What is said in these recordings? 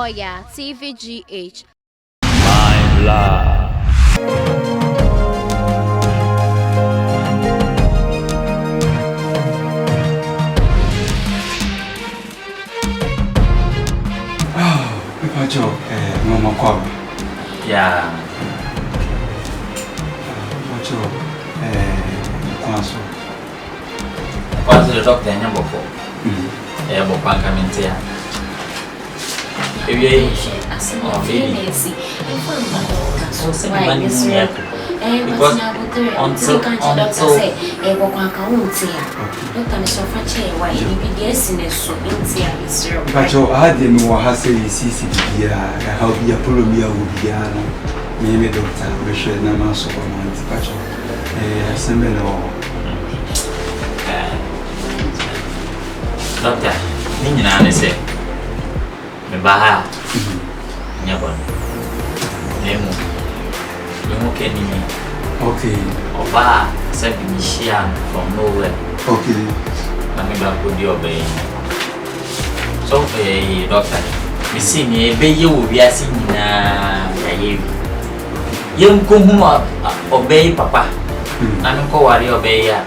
Oyaa, Tvgh. My love. Joe, Mama Korabea. Yeah. Joe, Kwaso. Kwaso the doctor in your book. Boamah coming here. If you Pacho, I didn't know how to say CCD. I hope you follow me. I will be a doctor. We should not mass of a month. Pacho, doctor, Nina say, Mebaha, Yeboah, Nemo, okay, okay, Oba, said Mishian from nowhere. Okay, I'm going to do obey. So, doctor, we see me, baby, you will be a singing. Young Kumu obey papa. I'm going to obey ya.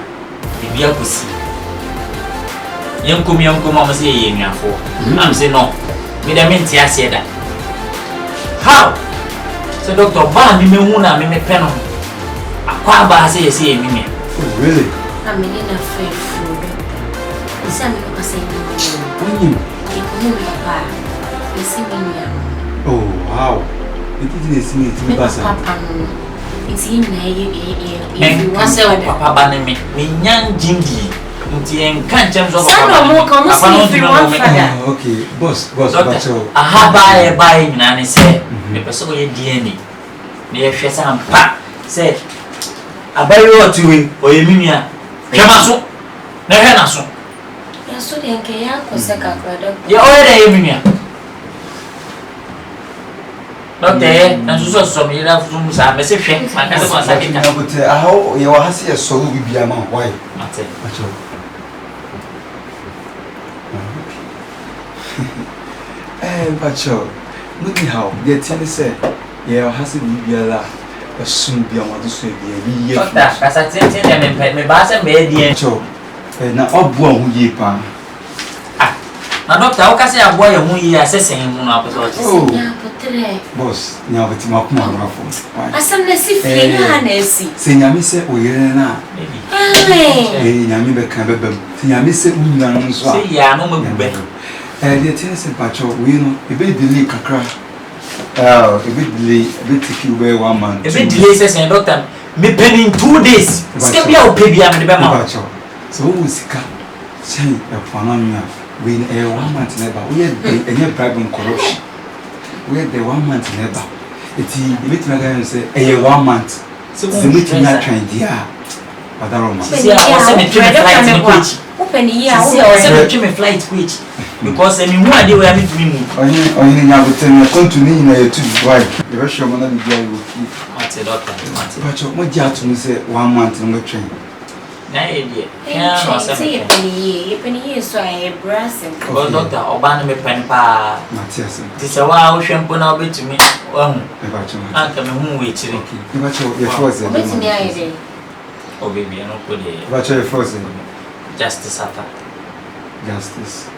If you could see. Young Kuma say, I'm saying no. Me the mean tia say that. How? So Doctor Ban me huna me peno. Akwa ba say me. Really? I'm in a fair food. It's a little say oh wow. It didn't see me to Papa. It's in you want to Papa Ban me young Jindy. Can't change over. Okay, boss, I buy Nanny said, the person DNA. Near Shazam Pat said, I buy you to him or you mean ya. Yamaso, never so. Yes, so then Kaya was a brother. You're already a minia. Not there, and so some enough rooms are message. My cousin was like, how you are here so will be a man. Why? Pacho, look how the tennis said, yeah, has to be a lot. Soon be on what to say, be a as I said, me bass and baby and show. And now, up one ye pan. Now, Doctor, how can I say a boy who ye assessing him on our boss, now with him up more raffle. I suddenly see Nancy. Say, Yamisa, we are now. Hey, Yamiba Cababum. Yamisa, we say, yeah, no more better. The tennis and Pacho, we know a bit delay cacra. A bit delay, a bit to kill by 1 month. A bit delay, says and Doctor, me penning 2 days. Skip your baby, I'm the Pacho. So, who is saying a phenomena? We a 1 month never. We had a problem corruption. We had the 1 month never. It's the meeting again say a 1 month. So, the meeting not trained, yeah. But I don't know. See, I was sending flight open here, I was sending flight which. Because I mean, why they were having to me. Only now with them, continue in a 2 right. The rest of them will keep. What's a doctor? But what you have to say 1 month in the train. Penny is so I brass and Doctor Obana me pen pa. Matthias. This a while shampoo now be to me. About you. Uncle, whom we chill. Your first. Oh, baby, I don't put it. About your first. Justice after. Justice.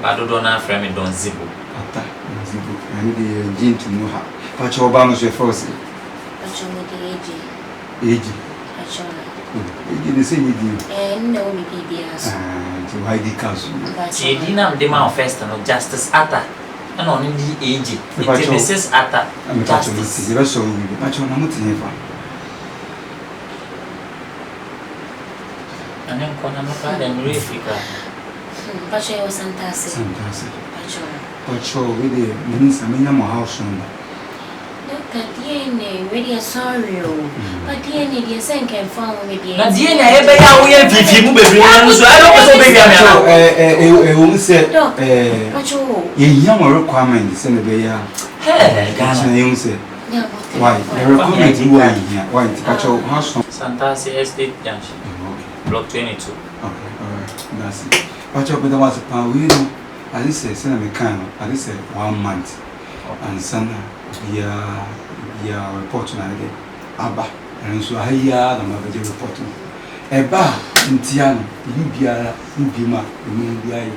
But don't have frame don't ZiBo. After ZiBo. I need the gene to know how. But your Obama's your first. Age. They say with you. And no, maybe to hide the council. She didn't demand first and justice atta. And only the age. It is atta. I'm justice. You also will be much on a motive. And then come and find them really figure. But she was fantastic. But sure, with the means I mean, I'm a house on. DNA, really sorry. But DNA, the same can follow me. DNA, we have you baby. I don't know, baby. A woman said, a young requirement, send a baby. Hey, Ghana, said, why? I recommend you are here. Why? But your house on Santasi Estate Junction, Block 22. Okay, alright, that's it. But your brother was a power, you know. At least send a mechanic, at least 1 month. and Sana, via report na de aba and so haya na mabaje report eba ntia no biara mbima emu bia yi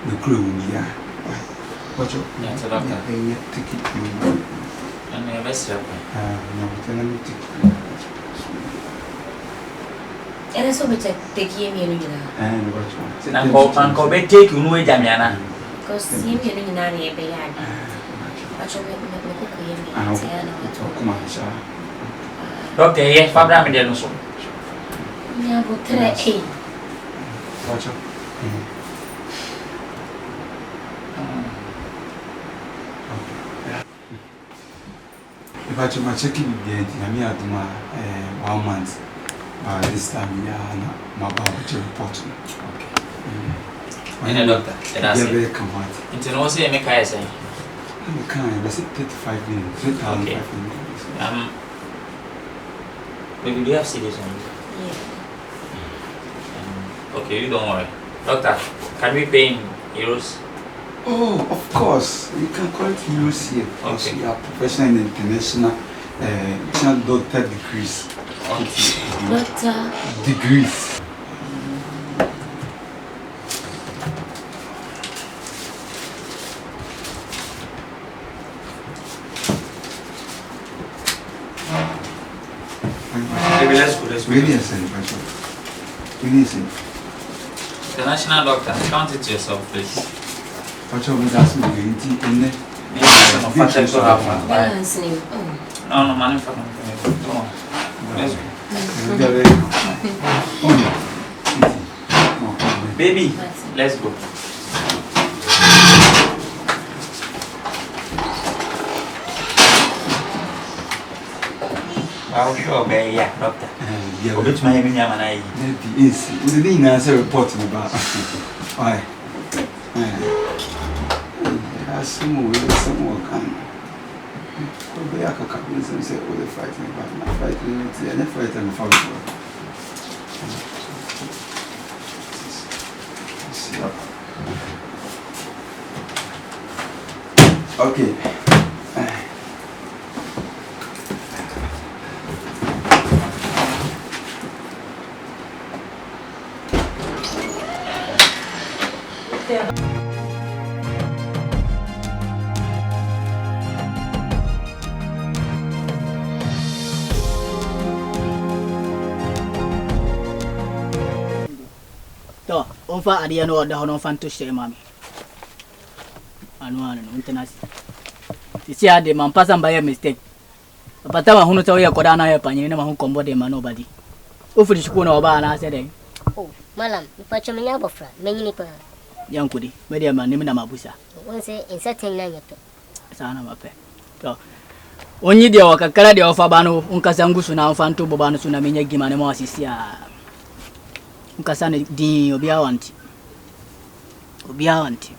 na kro wu ya wacho ya doctor take it and the best no tena take era so beche take ye mienu nyina wacho and ko be take unu e jamiana because ye mienu nyina na ye be ya wacho me ko ye mienu tena kuma sha doctor ye fabra me de no so nya bo tre wacho if I to my checking the Yami Aduma 1 month by this time my biology report. Okay. And doctor, that's very come out. Into no say make I say. I'm kind of 35 minutes, 3,500 minutes. Maybe do you have serious on you? Yeah. Okay, you don't worry. Doctor, can we pay in euros? Oh, of course. You can call it euros here. Okay. We are professional in international doctor degrees. Okay. Doctor Degrees. Maybe let's go. Really, Really, International doctor, count it yourself, please. What's your that's my guarantee in there? balancing. No, money for them. Come on. Let's go. Baby, let's go. I'll show you, yeah, doctor. Which my name Yes, we didn't answer report about why. Some more kind. Korabea captains and say, oh, they're fighting about not fighting it, and they're fighting for okay. To, onfa adiya no da hono fan to she mami. Anu internasi. Sisi ade man pasa mbaye mistake. Apata ma hunu tawo ya koda na ya panye na ma hu kombo de ma nobody. Ofuri shuku na oba na ase den. Oh, malam, ipacho menya bofra, menyini pa. Yankudi, media man nimi na mabusa. Onse incertain na nyato. Sana mape. To. Onyi dia wakakala dia ofa banu unkasa ngusu na ofa nto bobanu suna menya gimane mo asisia. Unkasa ne din obi awanti. Obi awanti.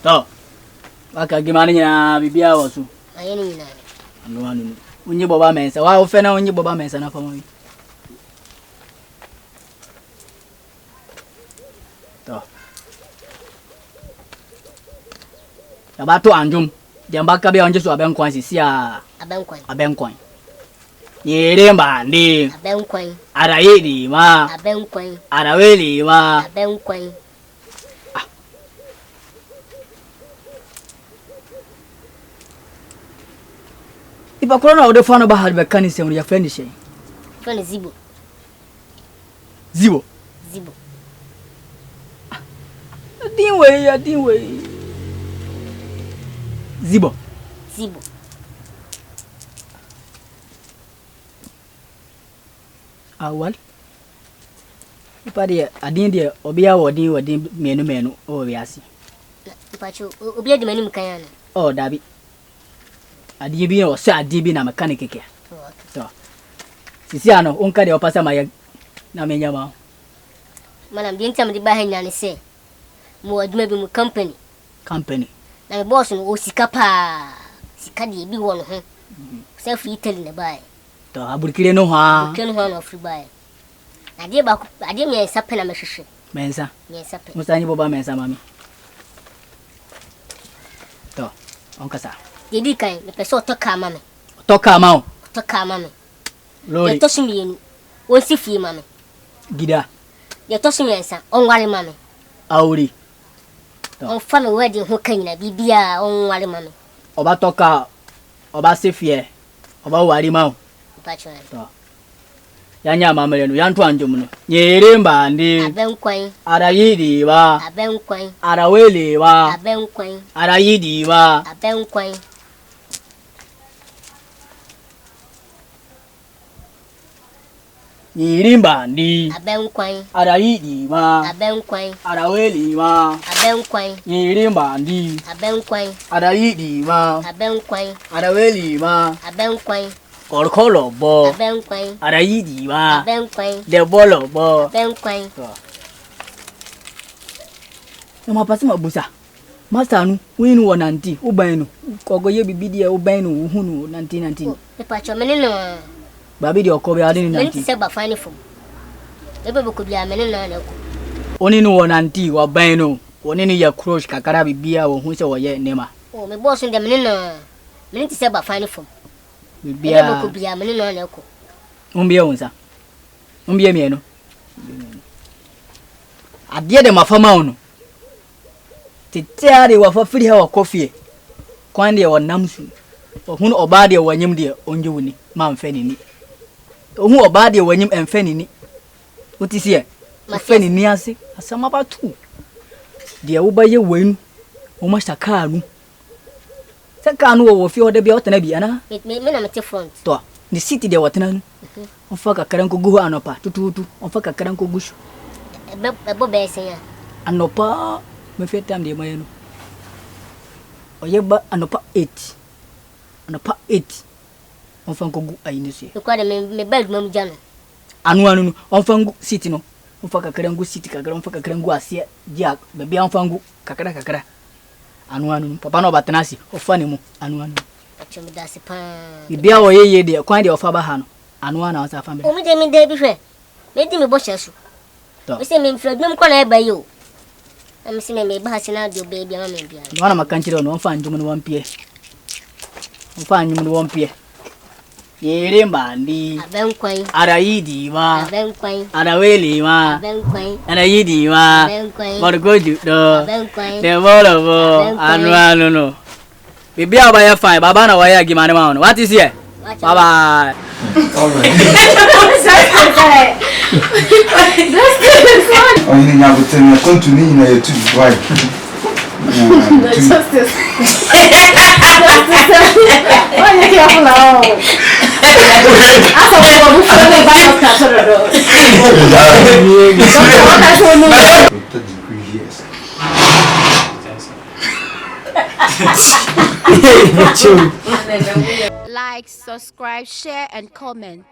To. Waka gimane nya bibia wasu. Ayeni nyina. Anu. Onyi boba mensa. Wa ofe na onyi boba mensa na famo. To. Abato anjum. Jambaka be onje so abenkwan sisia. Abenkwan. Yere mbandi. Abenkwan. Arayedi ma. Abenkwan. Araweli ma. Abenkwan. Ipa corona o de fano ba halbe kanise on ya friend she. Friend ZiBo. ZiBo. ZiBo. Dinwe. ZiBo. ZiBo. Awal. Ipa dia adin dia obia wodin menu o wiasi. Ipacho obia de menu mkanyana. Oh dabi. Adibi o sa adibi na mechanic ke. To. Sisi ano onka de opasa ma na menya ma. Malam binta mdi ba hanya ne se. Mo aduma bi mu company. Na me boss no o sika pa. Sika de bi wo no ho. Se free Italy na bai. To aburkire no ha. Ken ho no free bai. Ade ba ade me sapena me hwehwe. Mensa. Yes, up. Musani boba mensa mami. To, onkasa. Didi kan, the person toka mama. Toka mao. Toka mama. Lori. You toss me, won't see fee mama. Gida. You toss me, sir, on wali mama. Auri. On family wedding, who can you be on wali mama? Oba toka, oba sefie, oba wari mao. Patron. Yanya mamelenu yantu anjumuno. Nyeremba ndi. Abenkwai. Arayidi wa. Abenkwai. Arawele wa. Abenkwai. Arayidi wa. Abenkwai. Nyirimba ndi. Abenkwai. Arayidi wa. Abenkwai. Arawele wa. Abenkwai. Nyirimba ndi. Abenkwai. Arayidi wa. Abenkwai. Arawele wa. Abenkwai. Korkolo bo. Abenkwai. Arayidi wa. Abenkwai. Debolo bo. Abenkwai. Nama pasi mabusa. Masanu, winu wa nanti, ubainu. Kogo ye bibidi ya ubainu, uhunu, nanti. The patron, menino. Babidi okobe adini nanti. Many seba fine from. Ebe could be a menino. Oninu wa nanti, wa bainu. Onini ya crush kakara bibia wa hunse wa ye nema. Oh, my boss in the menino. Many seba fine from. Bibia. Could be a menino. Umbia unsa. Umbia mieno. Adia de mafama ono. Titiari wa fafiri hawa kofie. Kwandi ya wanamsu. Ohun obadi ya wanyim dia onjuni ma mfeni ni. Ohun obadi ya wanyim mfeni ni. Utisiye. Mfeni ni ase asama batu. Dia ubaye wenu. Umashta kanu. Sakanu wo fi ode bia otana bia na. Me na mate front. To. Ni city dia watana nu. Onfaka karanko guhu anopa tututu. Onfaka karanko gushu. Ebo bese ya. Anopa me fe tam de mayeno. Oyeba anopa 8. Anopa 8. Onfanko gu ayinese. Because me bed mom jano. Anu onfangu city no. Onfaka karangu city kakara onfaka karangu asie dia bebi onfangu kakara. Anu papa no batenasi ofane mu anu. Achome dasi pa. Bibia wo yeye de kwan de ofaba ha no. Anu na wasa family. O mi de bi hwe. Me di me bo hyeso. To. We say me mfradum kwa na eba yo. Am si me ba hase na de baby am me bia. No na makankire no onfa anjum no wampie. Onfa anjum no wampie. Yere mbandi. Abenkwai. Arayidi wa. Abenkwai. Arawele wa. Abenkwai. Arayidi wa. Abenkwai. Borgoju do. Abenkwai. De bolo anu no. Bibia ba ya fine baba na wa ya gimane ma no. What is here? Bye bye. All right. Oh, you need to tell me continue na you too why. Justice. Why you careful now? Asa wo bu fo le ba yo ka soro do. Doctor degree yes. Like, subscribe, share and comment.